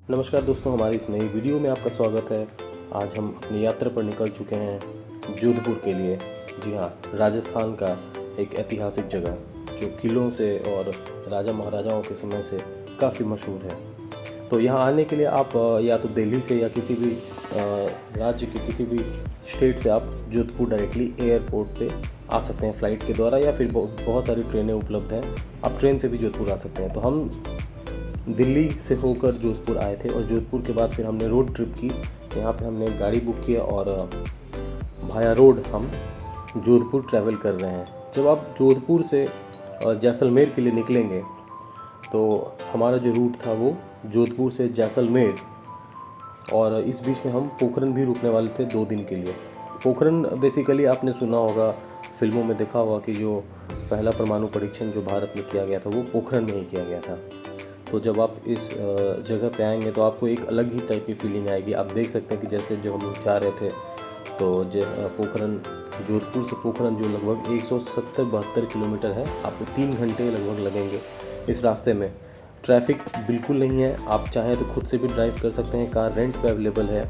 नमस्कार दोस्तों, हमारी इस नई वीडियो में आपका स्वागत है। आज हम अपनी यात्रा पर निकल चुके हैं जोधपुर के लिए। जी हाँ, राजस्थान का एक ऐतिहासिक जगह जो किलों से और राजा महाराजाओं के समय से काफ़ी मशहूर है। तो यहाँ आने के लिए आप या तो दिल्ली से या किसी भी राज्य के किसी भी स्टेट से आप जोधपुर डायरेक्टली एयरपोर्ट पे आ सकते हैं फ़्लाइट के द्वारा, या फिर बहुत सारी ट्रेनें उपलब्ध हैं, आप ट्रेन से भी जोधपुर आ सकते हैं। तो हम दिल्ली से होकर जोधपुर आए थे और जोधपुर के बाद फिर हमने रोड ट्रिप की। यहाँ पे हमने गाड़ी बुक किया और भाया रोड हम जोधपुर ट्रैवल कर रहे हैं। जब आप जोधपुर से जैसलमेर के लिए निकलेंगे तो हमारा जो रूट था वो जोधपुर से जैसलमेर, और इस बीच में हम पोखरन भी रुकने वाले थे 2 दिन के लिए। पोखरन बेसिकली आपने सुना होगा, फिल्मों में देखा होगा कि जो पहला परमाणु परीक्षण जो भारत में किया गया था वो पोखरन में ही किया गया था। तो जब आप इस जगह पे आएंगे तो आपको एक अलग ही टाइप की फीलिंग आएगी। आप देख सकते हैं कि जैसे जो हम लोग जा रहे थे तो पोखरन, जोधपुर से पोखरन जो लगभग 170-72 किलोमीटर है, आपको 3 घंटे लगभग लगेंगे इस रास्ते में। ट्रैफिक बिल्कुल नहीं है, आप चाहें तो खुद से भी ड्राइव कर सकते हैं, कार रेंट पे अवेलेबल है।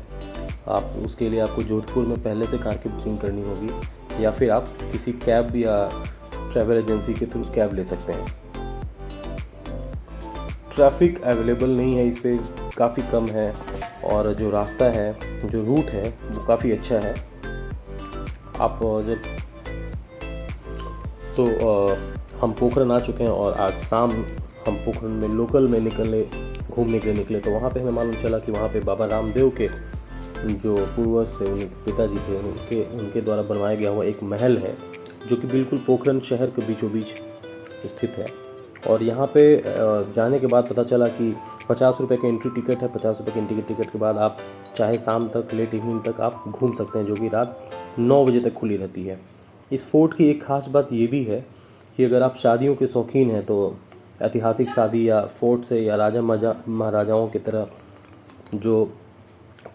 आप उसके लिए आपको जोधपुर में पहले से कार की बुकिंग करनी होगी, या फिर आप किसी कैब या ट्रैवल एजेंसी के थ्रू कैब ले सकते हैं। ट्रैफिक अवेलेबल नहीं है इस पर, काफ़ी कम है, और जो रास्ता है, जो रूट है वो काफ़ी अच्छा है। आप जब तो हम पोखरन आ चुके हैं और आज शाम हम पोखरन में लोकल में घूमने के लिए निकले। तो वहाँ पे हमें मालूम चला कि वहाँ पे बाबा रामदेव के जो पूर्वज थे, उनके पिताजी थे, उनके द्वारा बनवाया गया हुआ एक महल है जो कि बिल्कुल पोखरन शहर के बीचों बीच स्थित है। और यहाँ पे जाने के बाद पता चला कि 50 रुपये का एंट्री टिकट है। 50 रुपये की एंट्री टिकट के बाद आप चाहे शाम तक, लेट इवनिंग तक आप घूम सकते हैं, जो कि रात 9 बजे तक खुली रहती है। इस फोर्ट की एक ख़ास बात ये भी है कि अगर आप शादियों के शौकीन हैं तो ऐतिहासिक शादी या फोर्ट से या राजा महाराजाओं की तरह जो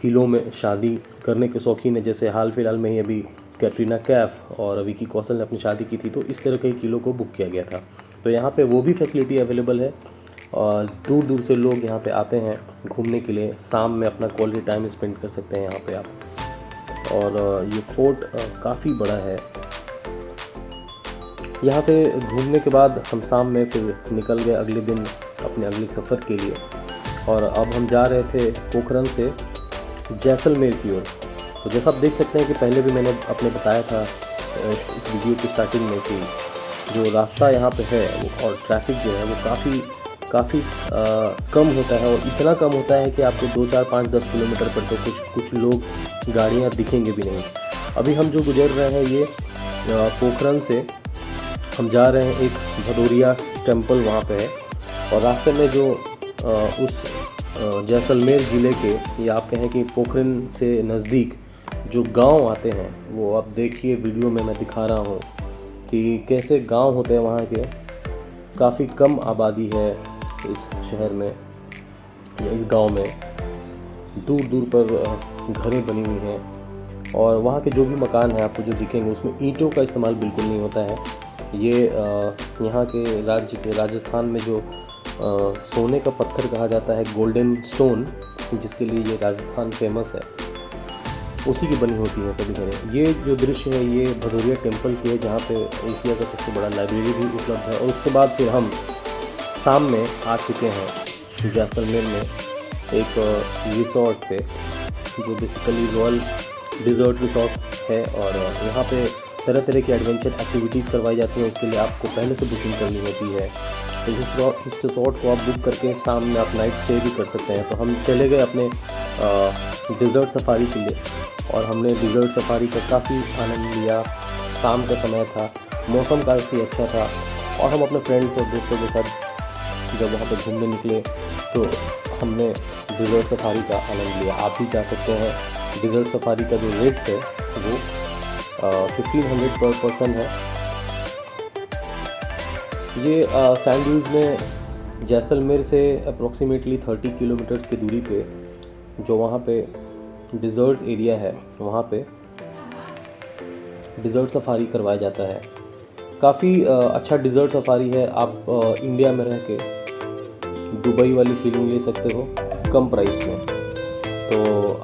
किलों में शादी करने के शौकीन है, जैसे हाल फिलहाल में ही अभी कैटरीना कैफ और विकी कौशल ने अपनी शादी की थी, तो इस तरह के किलों को बुक किया गया था। तो यहाँ पे वो भी फैसिलिटी अवेलेबल है और दूर दूर से लोग यहाँ पे आते हैं घूमने के लिए। शाम में अपना क्वालिटी टाइम स्पेंड कर सकते हैं यहाँ पे आप। और ये फोर्ट काफ़ी बड़ा है। यहाँ से घूमने के बाद हम शाम में फिर निकल गए अगले दिन अपने अगले सफ़र के लिए, और अब हम जा रहे थे पोखरन से जैसलमेर की ओर। तो जैसा आप देख सकते हैं कि पहले भी मैंने अपने बताया था इस वीडियो की स्टार्टिंग में कि जो रास्ता यहाँ पे है और ट्रैफिक जो है वो काफ़ी कम होता है, और इतना कम होता है कि आपको 2, 4, 5, 10 किलोमीटर पर तो कुछ लोग गाड़ियाँ दिखेंगे भी नहीं। अभी हम जो गुजर रहे हैं ये पोखरन से हम जा रहे हैं एक भदौरिया टेम्पल वहाँ पे है, और रास्ते में जो उस जैसलमेर ज़िले के, या आप कहें कि पोखरन से नज़दीक जो गांव आते हैं वो आप देखिए, वीडियो में मैं दिखा रहा हूँ कि कैसे गांव होते हैं वहाँ के। काफ़ी कम आबादी है इस शहर में या इस गांव में, दूर दूर पर घरें बनी हुई हैं, और वहाँ के जो भी मकान हैं आपको जो दिखेंगे उसमें ईंटों का इस्तेमाल बिल्कुल नहीं होता है। ये यहाँ के राज्य के राजस्थान में जो सोने का पत्थर कहा जाता है, गोल्डन स्टोन, जिसके लिए ये राजस्थान फेमस है, उसी की बनी होती है सभी घरें। ये जो दृश्य है ये भदौरिया टेम्पल की है, जहाँ पे एशिया का सबसे बड़ा लाइब्रेरी भी उपलब्ध है। और उसके बाद फिर हम शाम में आ चुके हैं जैसलमेर में एक रिसोर्ट पे, जो बेसिकली रॉयल डिज़र्ट रिसोर्ट है, और यहाँ पे तरह तरह की एडवेंचर एक्टिविटीज़ करवाई जाती हैं। उसके लिए आपको पहले से बुकिंग करनी होती है। तो इस रिसोर्ट को आप बुक करके शाम में आप नाइट स्टे भी कर सकते हैं। तो हम चले गए अपने डिज़र्ट सफारी के लिए, और हमने डिज़र्ट सफारी का काफ़ी आनंद लिया। शाम का समय था, मौसम काफ़ी अच्छा था, और हम अपने फ्रेंड्स और दोस्तों के साथ जब वहाँ पर घूमने निकले तो हमने डिज़र्ट सफारी का आनंद लिया। आप भी जा सकते हैं। डिज़र्ट सफारी का जो रेट है वो 1500 पर पर्सन है। ये सैंड ड्यून्स में जैसलमेर से अप्रॉक्सीमेटली 30 किलोमीटर्स की दूरी पे जो वहाँ पे डिज़र्ट एरिया है, वहाँ पे डिज़र्ट सफारी करवाया जाता है। काफ़ी अच्छा डिज़र्ट सफारी है। आप इंडिया में रह के दुबई वाली फीलिंग ले सकते हो। कम प्राइस में। तो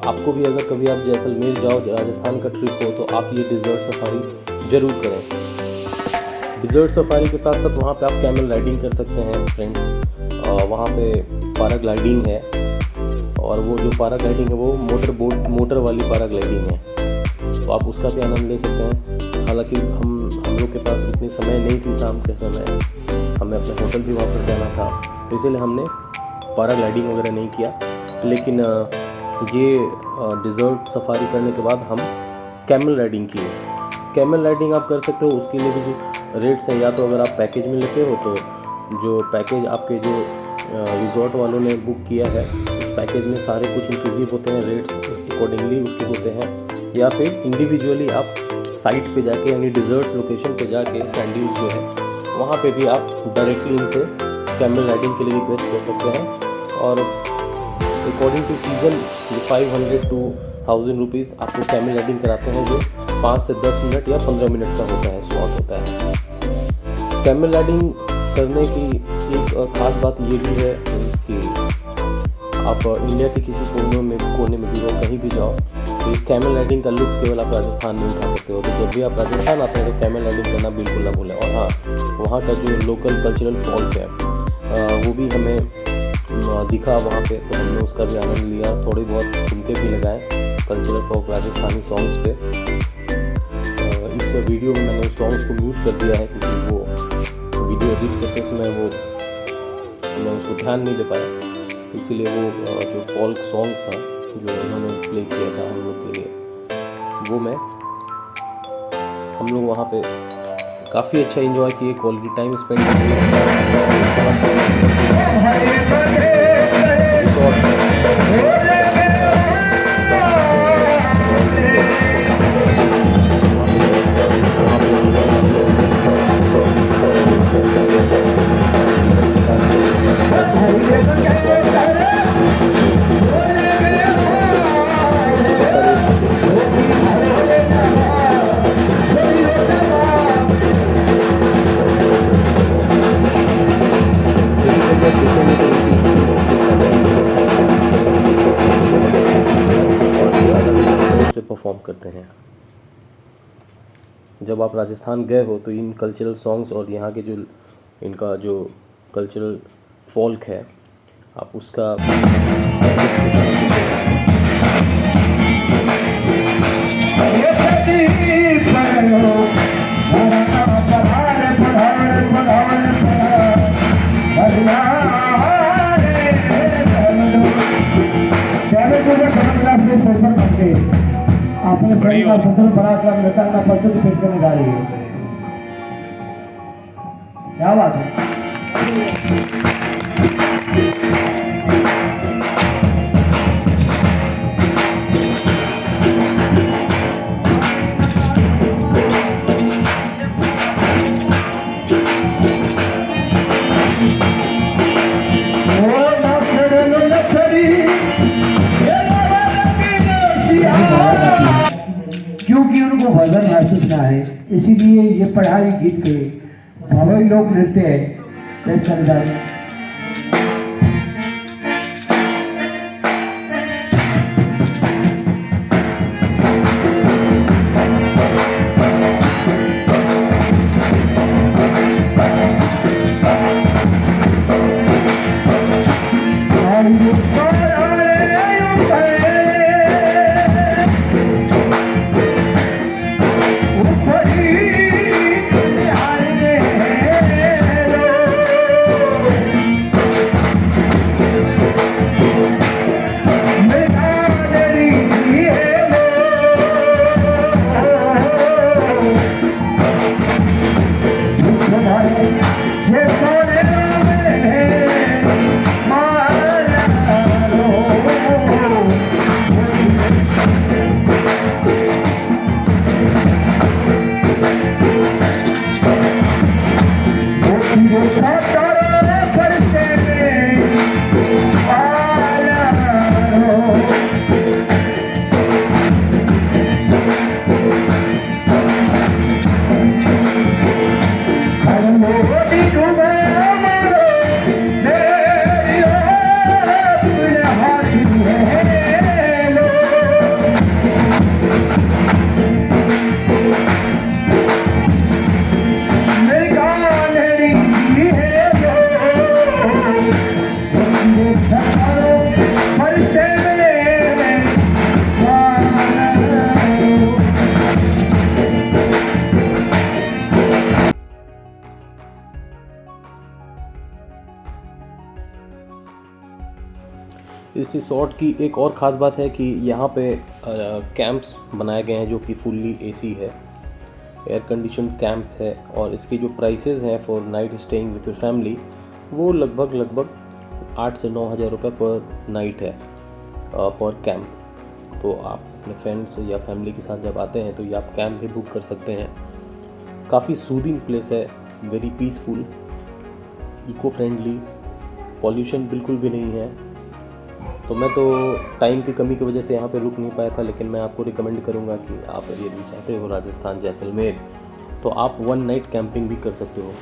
आपको भी अगर कभी आप जैसलमेर जाओ, राजस्थान का ट्रिप हो, तो आप ये डिज़र्ट सफारी ज़रूर करें। डिज़र्ट सफारी के साथ साथ वहाँ पे आप कैमल राइडिंग कर सकते हैं फ्रेंड्स। वहाँ पे पैराग्लाइडिंग है, और वो जो पैराग्लाइडिंग है वो मोटर वाली पैराग्लाइडिंग है, तो आप उसका भी आनंद ले सकते हैं। हालांकि हम लोग के पास उतनी समय नहीं थी, शाम के समय हमें अपने होटल भी वापस जाना था, तो इसीलिए हमने पैराग्लाइडिंग वगैरह नहीं किया। लेकिन ये डिज़र्ट सफारी करने के बाद हम कैमल राइडिंग किए। कैमल राइडिंग आप कर सकते हो, उसके लिए भी जो रेट्स हैं, या तो अगर आप पैकेज में लेते हो तो जो पैकेज आपके जो रिजॉर्ट वालों ने बुक किया है, उस पैकेज में सारे कुछ इंक्लूसिव होते हैं, रेट्स अकॉर्डिंगली उसके होते हैं। या फिर इंडिविजुअली आप साइट पे जाके, यानी डिज़र्ट लोकेशन पे जाके, सैंडल्स जो है वहाँ पे भी आप डायरेक्टली इनसे कैमल राइडिंग के लिए रिक्वेस्ट कर सकते हैं। और according to season 500 to 1000 rupees आपको कैमल राइडिंग कराते हैं, जो 5 से 10 मिनट या 15 मिनट का होता है, शॉर्ट होता है। कैमल राइडिंग करने की एक ख़ास बात ये भी है कि आप इंडिया के किसी कोने में भी जाओ, कहीं भी जाओ, तो इस कैमल राइडिंग का लुत्फ़ केवल आप राजस्थान में उठा सकते हो। तो जब भी आप राजस्थान आते हैं तो कैमल राइडिंग करना बिल्कुल ना भूलें। और हाँ, वहाँ का जो लोकल कल्चरल फॉल्क है वो भी हमें दिखा वहाँ पे, तो हमने उसका भी आनंद लिया। थोड़ी बहुत ठुमके भी लगाए कल्चरल फॉल्क राजस्थानी सॉन्ग्स पे। इस वीडियो में मैंने उस सॉन्ग्स को म्यूट कर दिया है, क्योंकि वो वीडियो एडिट करते समय मैं उसको ध्यान नहीं दे पाया, इसीलिए वो जो फॉल्क सॉन्ग था जो उन्होंने प्ले किया था हम लोग के लिए, वो हम लोग वहाँ पे काफ़ी अच्छा एंजॉय किए, क्वालिटी टाइम स्पेंड परफॉर्म करते हैं। जब आप राजस्थान गए हो तो इन कल्चरल सॉन्ग्स और यहाँ के जो इनका जो कल्चरल फॉल्क है, आप उसका अपने शरीर का संतुलन बनाकर नृत्य प्रस्तुति पेश करने जा रही है। क्या बात है। क्योंकि उनको भजन महसूस ना है, इसीलिए ये पढ़ाई गीत के भवई लोक नृत्य है पेश करने जा रहे हैं। इस रिसोर्ट की एक और ख़ास बात है कि यहाँ पे कैंप्स बनाए गए हैं जो कि फुल्ली एसी है, एयर कंडीशन कैंप है। और इसकी जो प्राइसेस हैं for night staying with your family वो लगभग 8 से 9 हज़ार रुपये पर नाइट है पर कैंप। तो आप अपने फ्रेंड्स या फैमिली के साथ जब आते हैं तो ये आप कैंप भी बुक कर सकते हैं। काफ़ी सूदिंग प्लेस है, very peaceful, eco friendly, pollution बिल्कुल भी नहीं है। तो मैं तो टाइम की कमी की वजह से यहाँ पे रुक नहीं पाया था, लेकिन मैं आपको रिकमेंड करूँगा कि आप यदि चाहते हो राजस्थान जैसलमेर तो आप 1 नाइट कैंपिंग भी कर सकते हो।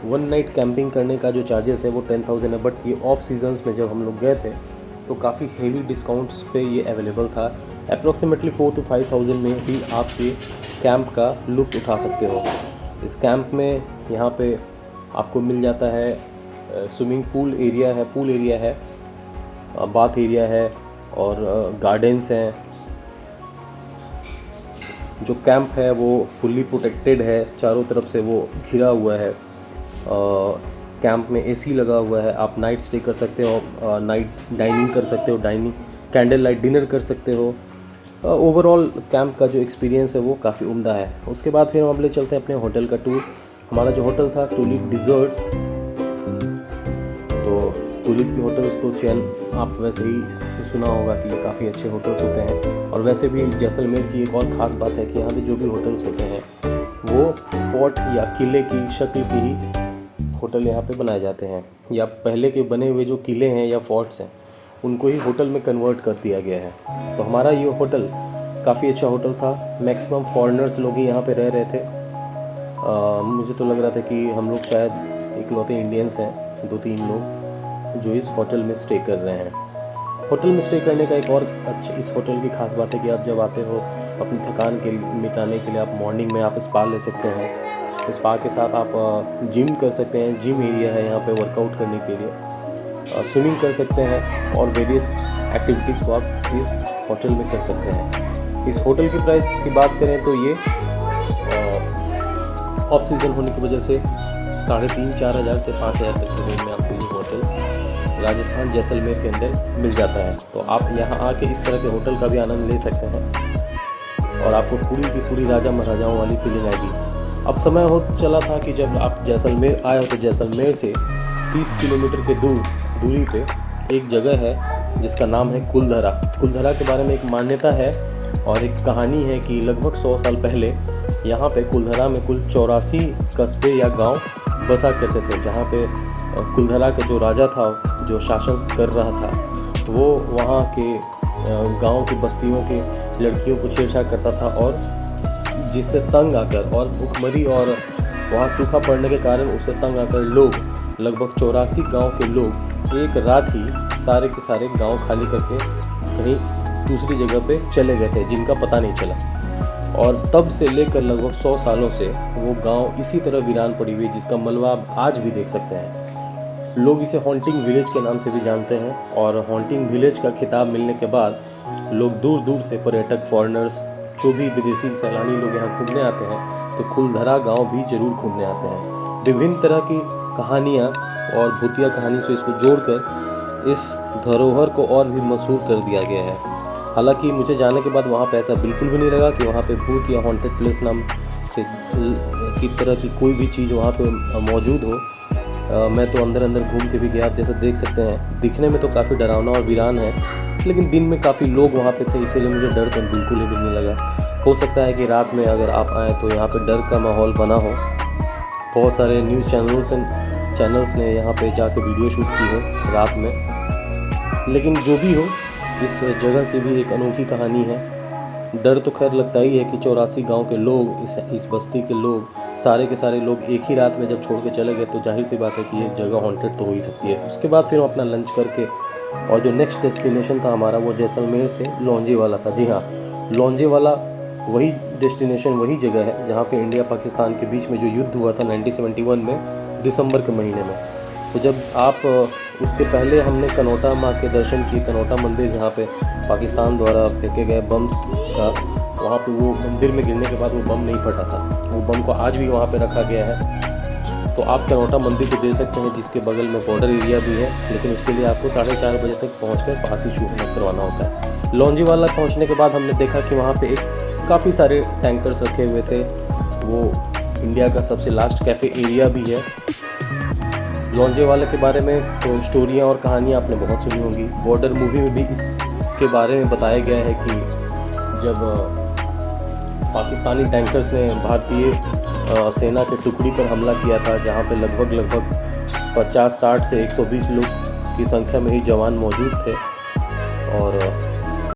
1 नाइट कैंपिंग करने का जो चार्जेस है वो 10,000 है, बट ये ऑफ सीजन्स में जब हम लोग गए थे तो काफ़ी हेवी डिस्काउंट्स पे ये अवेलेबल था। अप्रॉक्सीमेटली 4,000 to 5,000 में भी आप ये कैंप का लुत्फ़ उठा सकते हो। इस कैंप में यहाँ पे आपको मिल जाता है स्विमिंग पूल एरिया है, बाथ एरिया है और गार्डन्स हैं। जो कैंप है वो फुल्ली प्रोटेक्टेड है, चारों तरफ से वो घिरा हुआ है। कैंप में एसी लगा हुआ है, आप नाइट स्टे कर सकते हो, नाइट डाइनिंग कर सकते हो, कैंडल लाइट डिनर कर सकते हो। ओवरऑल कैंप का जो एक्सपीरियंस है वो काफ़ी उम्दा है। उसके बाद फिर हम ले चलते हैं अपने होटल का टूर। हमारा जो होटल था टूलिप डिज़र्ट्स, तो टूलिप की होटल्स तो चैन आप वैसे ही सुना होगा कि ये काफ़ी अच्छे होटल्स होते हैं। और वैसे भी जैसलमेर की एक और ख़ास बात है कि यहाँ पे जो भी होटल्स होते हैं वो फोर्ट या किले की शक्ल की ही होटल यहाँ पे बनाए जाते हैं, या पहले के बने हुए जो किले हैं या फोर्ट्स हैं उनको ही होटल में कन्वर्ट कर दिया गया है। तो हमारा ये होटल काफ़ी अच्छा होटल था। मैक्सिमम फॉरेनर्स लोग ही यहाँ पे रह रहे थे। मुझे तो लग रहा था कि हम लोग शायद इकलौते इंडियंस हैं, 2-3 लोग जो इस होटल में स्टे कर रहे हैं। होटल में स्टे करने का एक और इस होटल की खास बात है कि आप जब आते हो अपनी थकान के मिटाने के लिए आप मॉर्निंग में आप स्पा ले सकते हैं। स्पा के साथ आप जिम कर सकते हैं, जिम एरिया है यहाँ पे वर्कआउट करने के लिए, स्विमिंग कर सकते हैं और वेरियस एक्टिविटीज़ को आप इस होटल में कर सकते हैं। इस होटल की प्राइस की बात करें तो ये ऑफ सीज़न होने की वजह से 3,500-4 हज़ार से 5 हज़ार तक के रेंज में आपको ये होटल राजस्थान जैसलमेर के अंदर मिल जाता है। तो आप यहाँ आके इस तरह के होटल का भी आनंद ले सकते हैं और आपको पूरी की पूरी राजा महाराजाओं वाली फीलिंग आएगी। अब समय हो चला था कि जब आप जैसलमेर आए हो तो जैसलमेर से 30 किलोमीटर के दूरी पे एक जगह है जिसका नाम है कुलधरा। कुलधरा के बारे में एक मान्यता है और एक कहानी है कि लगभग 100 साल पहले यहाँ पे कुलधरा में कुल 84 कस्बे या गांव बसा करते थे, जहाँ पे कुलधरा के जो राजा था जो शासन कर रहा था वो वहाँ के गांव की बस्तियों के लड़कियों को छेड़छाड़ करता था और जिससे तंग आकर और भूखमरी और वहाँ सूखा पड़ने के कारण उससे तंग आकर लोग लगभग 84 गांव के लोग एक रात ही सारे के सारे गांव खाली करके कहीं दूसरी जगह पे चले गए थे जिनका पता नहीं चला। और तब से लेकर लगभग 100 सालों से वो गांव इसी तरह वीरान पड़ी हुई है, जिसका मलबा आप आज भी देख सकते हैं। लोग इसे हॉन्टिंग विलेज के नाम से भी जानते हैं और हॉन्टिंग विलेज का खिताब मिलने के बाद लोग दूर दूर से पर्यटक, फॉरेनर्स, जो भी विदेशी सैलानी लोग यहाँ घूमने आते हैं तो कुलधरा गांव भी जरूर घूमने आते हैं। विभिन्न तरह की कहानियाँ और भूतिया कहानी से इसको जोड़कर इस धरोहर को और भी मशहूर कर दिया गया है। हालांकि मुझे जाने के बाद वहाँ पे ऐसा बिल्कुल भी नहीं लगा कि वहाँ पे भूत या हॉन्टेड प्लेस नाम से की तरह की कोई भी चीज़ वहाँ पे मौजूद हो। मैं तो अंदर घूम के भी गया, आप जैसे देख सकते हैं दिखने में तो काफ़ी डरावना और वीरान है, लेकिन दिन में काफ़ी लोग वहाँ पे थे, इसीलिए मुझे डर तो बिल्कुल ही नहीं लगा। हो सकता है कि रात में अगर आप आएँ तो यहाँ पे डर का माहौल बना हो। बहुत सारे न्यूज़ चैनल्स ने यहाँ पे जाके वीडियो शूट की है रात में, लेकिन जो भी हो इस जगह की भी एक अनोखी कहानी है। डर तो खैर लगता ही है कि 84 गांव के लोग, इस बस्ती के लोग, सारे के सारे लोग एक ही रात में जब छोड़ के चले गए तो जाहिर सी बात है कि ये जगह हॉन्टेड तो हो ही सकती है। उसके बाद फिर हम अपना लंच करके और जो नेक्स्ट डेस्टिनेशन था हमारा वो जैसलमेर से लोंजेवाला था। जी हाँ, लोंजेवाला वही डेस्टिनेशन, वही जगह है जहाँ पे इंडिया पाकिस्तान के बीच में जो युद्ध हुआ था 1971 में दिसंबर के महीने में। तो जब आप उसके पहले हमने कनौटा माँ के दर्शन किए, कनौटा मंदिर जहाँ पे पाकिस्तान द्वारा फेंके गए बम्स का, वहाँ पे वो मंदिर में गिरने के बाद वो बम नहीं फटा था। वो बम को आज भी वहाँ पे रखा गया है तो आप करौटा मंदिर को दे सकते हैं, जिसके बगल में बॉर्डर एरिया भी है, लेकिन उसके लिए आपको 4:30 बजे तक पहुंचकर पास ही शूट करवाना होता है। लौंजीवाला पहुंचने के बाद हमने देखा कि वहाँ पे एक काफ़ी सारे टैंकर्स रखे हुए थे। वो इंडिया का सबसे लास्ट कैफ़े एरिया भी है। लौंजीवाला के बारे में तो स्टोरियाँ और कहानियाँ आपने बहुत सुनी होंगी। बॉर्डर मूवी में भी इसके बारे में बताया गया है कि जब पाकिस्तानी टैंकर्स ने भारतीय सेना के टुकड़ी पर हमला किया था, जहाँ पे लगभग 50-60 से 120 लोग की संख्या में ही जवान मौजूद थे, और